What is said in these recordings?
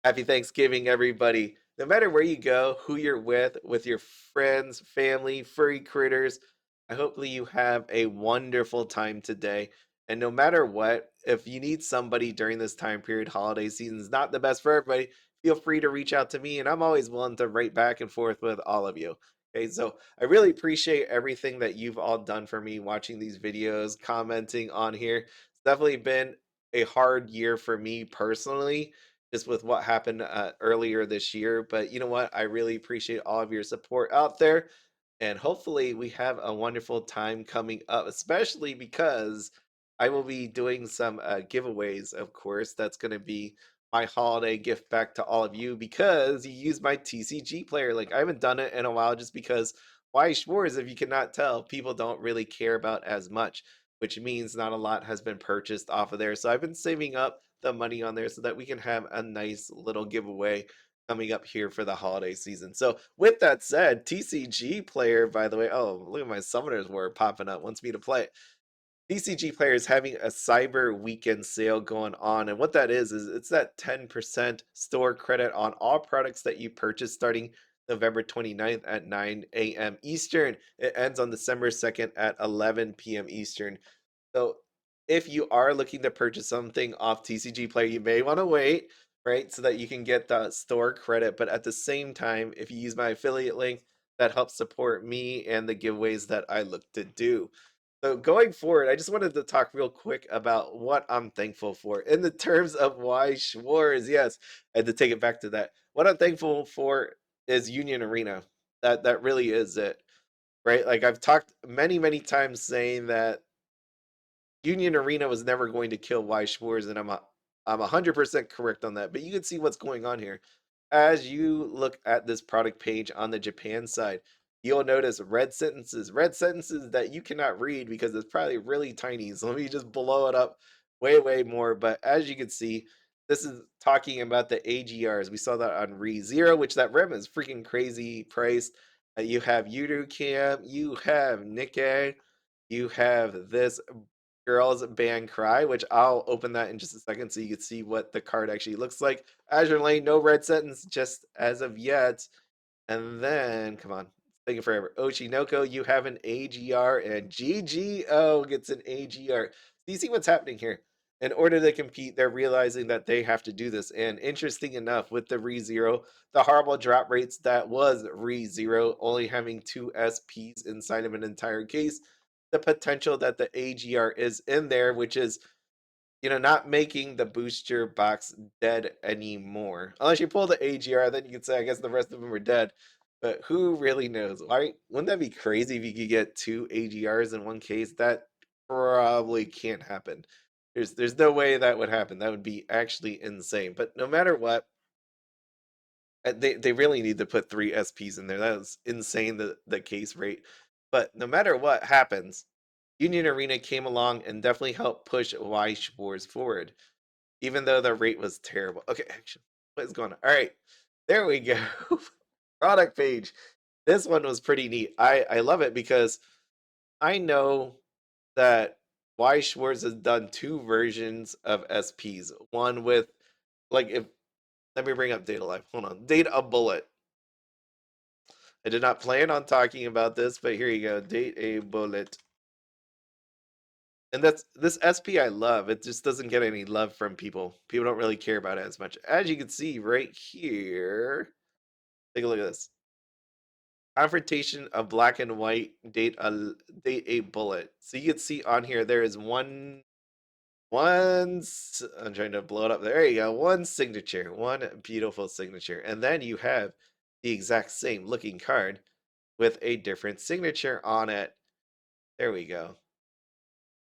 Happy Thanksgiving, everybody. No matter where you go, who you're with your friends, family, furry critters, I hopefully you have a wonderful time today. And no matter what, if you need somebody during this time period, holiday season is not the best for everybody, feel free to reach out to me, and I'm always willing to write back and forth with all of you. Okay, so I really appreciate everything that you've all done for me watching these videos, commenting on here. It's definitely been a hard year for me personally just with what happened earlier this year. But you know what? I really appreciate all of your support out there. And hopefully, we have a wonderful time coming up, especially because I will be doing some giveaways, of course. That's going to be my holiday gift back to all of you because you use my TCG player. Like, I haven't done it in a while just because Weiss Schwarz, if you cannot tell, people don't really care about as much, which means not a lot has been purchased off of there. So I've been saving up the money on there so that we can have a nice little giveaway coming up here for the holiday season. So with that said, TCG player, by the way, oh, look at my summoners were popping up, wants me to play it. TCG player is having a cyber weekend sale going on. And what that is it's that 10% store credit on all products that you purchase starting November 29th at 9 a.m. Eastern. It ends on December 2nd at 11 p.m. Eastern. So if you are looking to purchase something off TCG Player, you may want to wait, right? So that you can get the store credit. But at the same time, if you use my affiliate link, that helps support me and the giveaways that I look to do. So going forward, I just wanted to talk real quick about what I'm thankful for in the terms of why Schwarz. Yes, I had to take it back to that. What I'm thankful for is Union Arena. That really is it, right? Like I've talked many, many times saying that Union Arena was never going to kill Weiss Schwarz, and I'm 100% correct on that. But you can see what's going on here. As you look at this product page on the Japan side, you'll notice red sentences that you cannot read because it's probably really tiny. So let me just blow it up way, way more. But as you can see, this is talking about the AGRs. We saw that on ReZero, which that REM is freaking crazy priced. You have Yudu Camp, you have Nikke, you have this Girls Band Cry, which I'll open that in just a second so you can see what the card actually looks like. Azure Lane, no red sentence just as of yet. And then, come on, it's taking forever. Oshinoko, you have an AGR, and GGO gets an AGR. So you see what's happening here. In order to compete, they're realizing that they have to do this. And interesting enough, with the ReZero, the horrible drop rates that was ReZero, only having 2 SPs inside of an entire case, the potential that the AGR is in there, which is not making the booster box dead anymore. Unless you pull the AGR, then you can say, I guess the rest of them are dead. But who really knows? Right? Wouldn't that be crazy if you could get 2 AGRs in one case? That probably can't happen. There's no way that would happen. That would be actually insane. But no matter what, they really need to put 3 SPs in there. That is insane, the case rate. But no matter what happens, Union Arena came along and definitely helped push Weiss Wars forward, even though the rate was terrible. Okay, action. What is going on? All right, there we go. Product page. This one was pretty neat. I love it because I know that Weiss Schwarz has done 2 versions of SPs. One with like if let me bring up Data Live. Hold on. Data a bullet. I did not plan on talking about this, but here you go. Date a bullet. And that's this SP I love. It just doesn't get any love from people. People don't really care about it as much. As you can see right here, take a look at this. Confrontation of black and white date a bullet. So you can see on here there is I'm trying to blow it up. There you go. One signature, one beautiful signature. And then you have the exact same looking card with a different signature on it. There we go.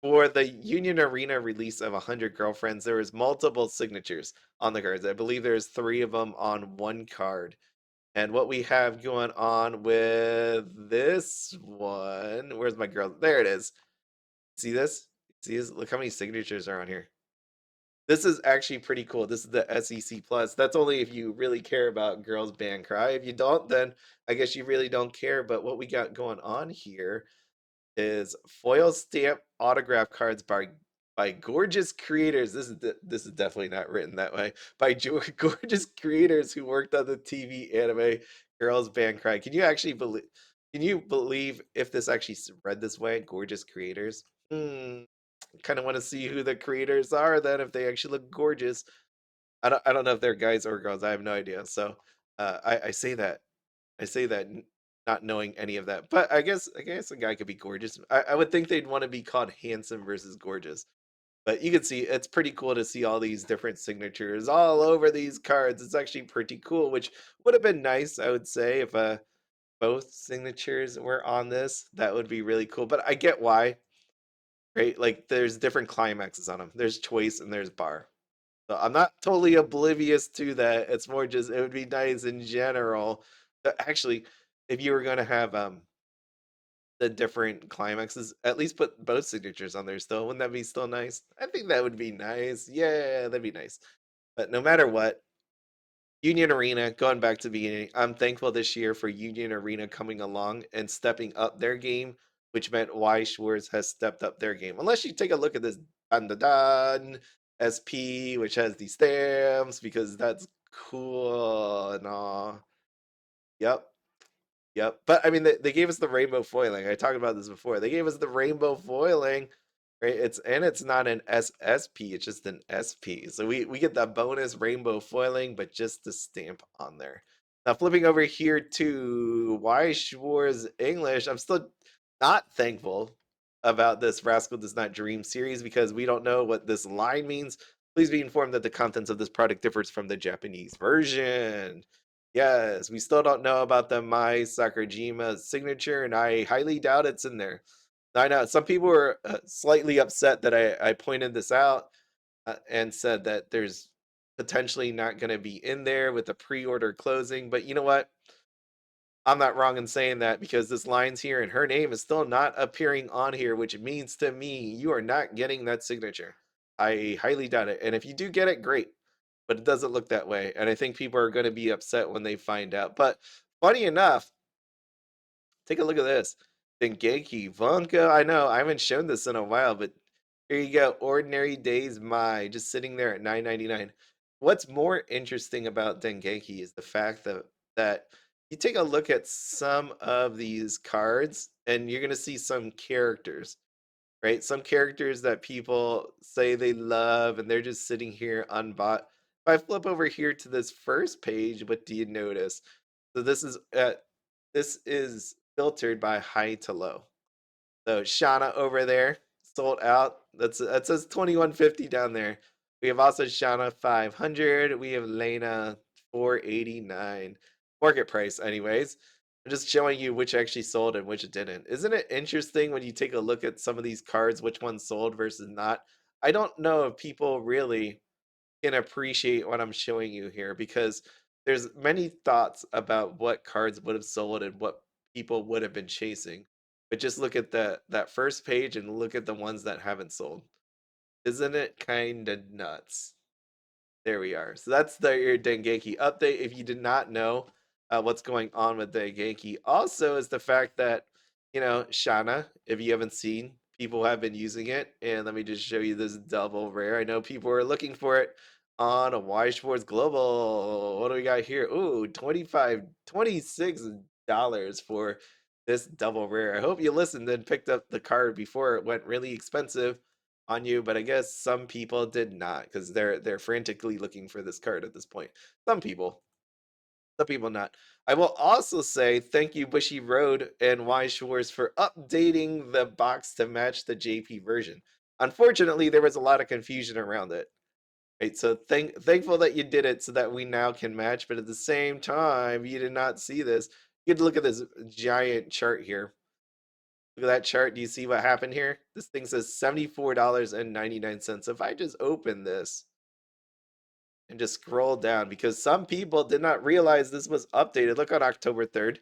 For the Union Arena release of 100 Girlfriends, there was multiple signatures on the cards. I believe there's 3 of them on one card. And what we have going on with this one, where's my girl? There it is. See this? See this? Look how many signatures are on here. This is actually pretty cool. This is the SEC Plus. That's only if you really care about Girls Band Cry. If you don't, then I guess you really don't care. But what we got going on here is foil stamp autograph cards by by gorgeous creators. This is definitely not written that way. By gorgeous creators who worked on the TV anime Girls Band Cry. Can you actually believe? Can you believe if this actually read this way? Gorgeous creators. Hmm. Kind of want to see who the creators are then, if they actually look gorgeous. I don't know if they're guys or girls. I have no idea. So I say that. I say that not knowing any of that. But I guess a guy could be gorgeous. I would think they'd want to be called handsome versus gorgeous. But you can see it's pretty cool to see all these different signatures all over these cards. It's actually pretty cool, which would have been nice, I would say, if both signatures were on this. That would be really cool. But I get why, right? Like there's different climaxes on them. There's choice and there's bar. So I'm not totally oblivious to that. It's more just it would be nice in general. Actually, if you were going to have the different climaxes, at least put both signatures on there still. Wouldn't that be still nice? I think that would be nice. Yeah, that'd be nice. But no matter what, Union Arena, going back to the beginning, I'm thankful this year for Union Arena coming along and stepping up their game, which meant Weiss Schwarz has stepped up their game. Unless you take a look at this dun dun dun SP, which has these stamps, because that's cool and all. Yep. Yep. But I mean, they gave us the rainbow foiling. I talked about this before. They gave us the rainbow foiling, right? It's not an SSP, it's just an SP. So we get that bonus rainbow foiling, but just the stamp on there. Now flipping over here to Why Schwarz English, I'm still not thankful about this Rascal Does Not Dream series because we don't know what this line means. Please be informed that the contents of this product differs from the Japanese version. Yes, we still don't know about the Mai Sakurajima signature, and I highly doubt it's in there. I know some people were slightly upset that I pointed this out and said that there's potentially not going to be in there with the pre-order closing. But you know what? I'm not wrong in saying that because this line's here and her name is still not appearing on here, which means to me you are not getting that signature. I highly doubt it. And if you do get it, great. But it doesn't look that way. And I think people are going to be upset when they find out. But funny enough, take a look at this. Dengeki Bunko. I know I haven't shown this in a while, but here you go. Ordinary Days Mai, just sitting there at 9.99. What's more interesting about Dengeki is the fact that you take a look at some of these cards and you're gonna see some characters, right? Some characters that people say they love and they're just sitting here unbought. If I flip over here to this first page, what do you notice? So this is filtered by high to low. So Shauna over there sold out. That says 2150 down there. We have also Shauna 500. We have Lena 489. Market price, anyways. I'm just showing you which actually sold and which didn't. Isn't it interesting when you take a look at some of these cards, which ones sold versus not? I don't know if people really can appreciate what I'm showing you here because there's many thoughts about what cards would have sold and what people would have been chasing. But just look at that first page and look at the ones that haven't sold. Isn't it kind of nuts? There we are. So that's your Dengeki update. If you did not know what's going on with Dengeki, also is the fact that, Shana, if you haven't seen, people have been using it. And let me just show you this double rare. I know people are looking for it on a Weiss Schwarz Global. What do we got here? Ooh, 25, $26 for this double rare. I hope you listened and picked up the card before it went really expensive on you, but I guess some people did not because they're frantically looking for this card at this point. Some people, some people not. I will also say thank you Bushiroad and Weiss Schwarz for updating the box to match the JP version. Unfortunately, there was a lot of confusion around it. Right, so thankful that you did it so that we now can match, but at the same time, you did not see this. You had to look at this giant chart here. Look at that chart. Do you see what happened here? This thing says $74.99. If I just open this and just scroll down, because some people did not realize this was updated. Look on October 3rd,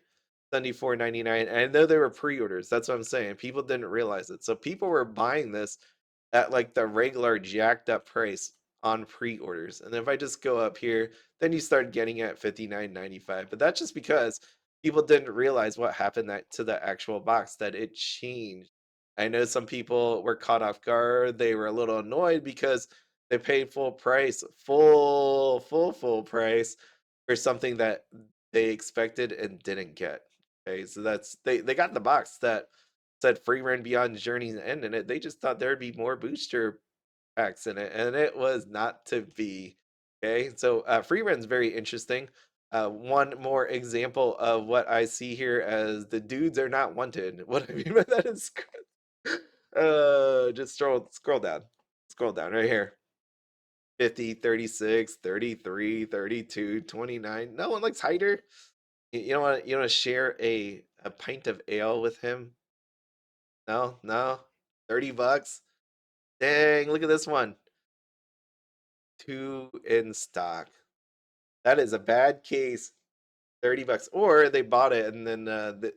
$74.99. And I know there were pre-orders. That's what I'm saying. People didn't realize it. So people were buying this at like the regular jacked up price on pre-orders. And if I just go up here, then you start getting it at $59.95. But that's just because people didn't realize what happened to the actual box, that it changed I know some people were caught off guard. They were a little annoyed because they paid full price, full price for something that they expected and didn't get. Okay, so they got the box that said free run beyond journey's end in it. They just thought there'd be more booster packs in it, and it was not to be. Okay, so free run's very interesting. One more example of what I see here as the dudes are not wanted. What I mean by that is just scroll down right here. 50, 36, 33, 32, 29. No one likes Hider. You don't want to share a pint of ale with him? No, no. $30. Dang, look at this one. Two in stock. That is a bad case. $30. Or they bought it and then the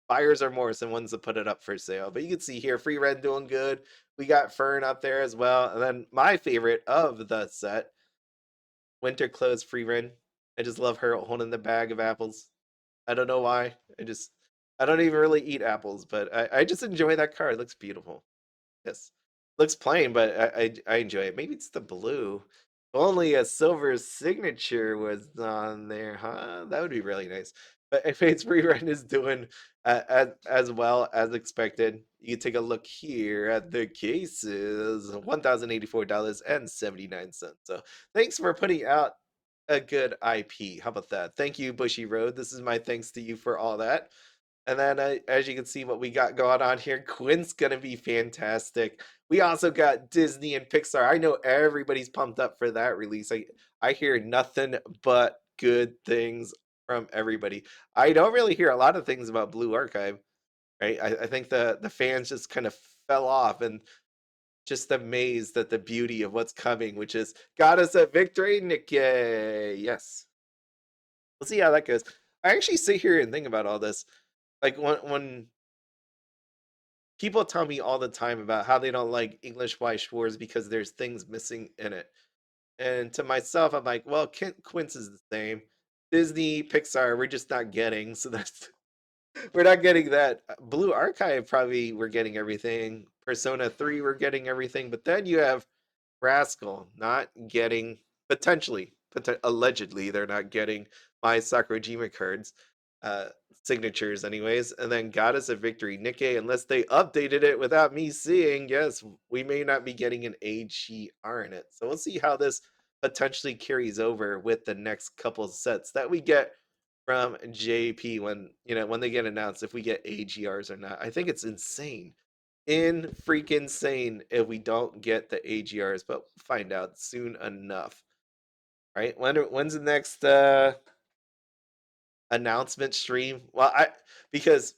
buyers are more than ones that put it up for sale. But you can see here, Free Red doing good. We got Fern up there as well. And then my favorite of the set, Winter Clothes Free Red. I just love her holding the bag of apples. I don't know why. I don't even really eat apples, but I just enjoy that card. It looks beautiful. Yes. Looks plain, but I enjoy it. Maybe it's the blue. Only a silver signature was on there, huh? That would be really nice. But if it's rerun is doing as well as expected, you can take a look here at the cases, $1,084.79. So thanks for putting out a good IP. How about that? Thank you, Bushiroad. This is my thanks to you for all that. And then, as you can see, what we got going on here, Quinn's gonna be fantastic. We also got Disney and Pixar. I know everybody's pumped up for that release. I hear nothing but good things from everybody. I don't really hear a lot of things about Blue Archive, right? I think the fans just kind of fell off and just amazed at the beauty of what's coming, which is got us a victory, Nikke. Yes, we'll see how that goes. I actually sit here and think about all this. Like when people tell me all the time about how they don't like English Weiss Schwarz because there's things missing in it. And to myself, I'm like, well, Quince is the same. Disney, Pixar, we're just not getting. So that's we're not getting that. Blue Archive probably we're getting everything. Persona 3, we're getting everything. But then you have Rascal not getting allegedly they're not getting my Sakurajima cards, uh, signatures anyways, and then got us a victory Nikke unless they updated it without me seeing. Yes, we may not be getting an AGR in it, so we'll see how this potentially carries over with the next couple sets that we get from JP when when they get announced if we get AGRs or not. I think it's insane in freaking insane if we don't get the AGRs, but we'll find out soon enough. Right? When's the next announcement stream? Well, I because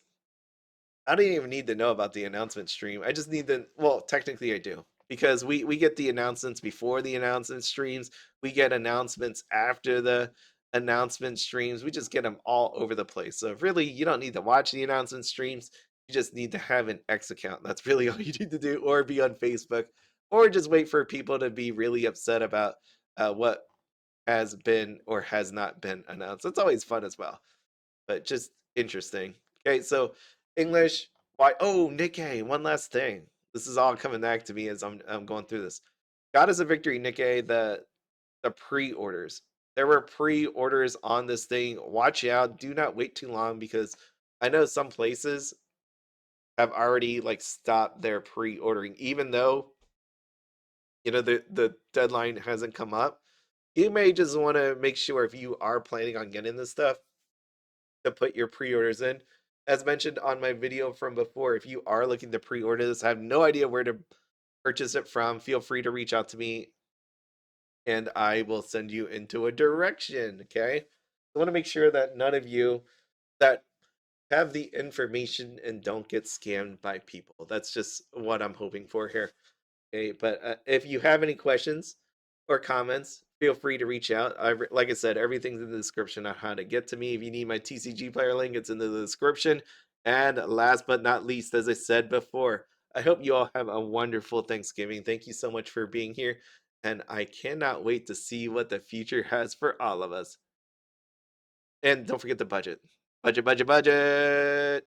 I don't even need to know about the announcement stream. I just need the well, technically I do. Because we get the announcements before the announcement streams. We get announcements after the announcement streams. We just get them all over the place. So really you don't need to watch the announcement streams. You just need to have an X account. That's really all you need to do, or be on Facebook, or just wait for people to be really upset about what has been or has not been announced. It's always fun as well, but just interesting. Okay, so English. Why? Oh, Nikke. One last thing. This is all coming back to me as I'm going through this. God is a victory, Nikke. The pre-orders. There were pre-orders on this thing. Watch out. Do not wait too long because I know some places have already like stopped their pre-ordering, even though the deadline hasn't come up. You may just want to make sure if you are planning on getting this stuff to put your pre-orders in. As mentioned on my video from before, if you are looking to pre-order this, I have no idea where to purchase it from. Feel free to reach out to me and I will send you into a direction. Okay. I want to make sure that none of you that have the information and don't get scammed by people. That's just what I'm hoping for here. Okay, but if you have any questions or comments, feel free to reach out. Like I said, everything's in the description on how to get to me. If you need my TCG player link, it's in the description. And last but not least, as I said before, I hope you all have a wonderful Thanksgiving. Thank you so much for being here. And I cannot wait to see what the future has for all of us. And don't forget the budget. Budget, budget, budget.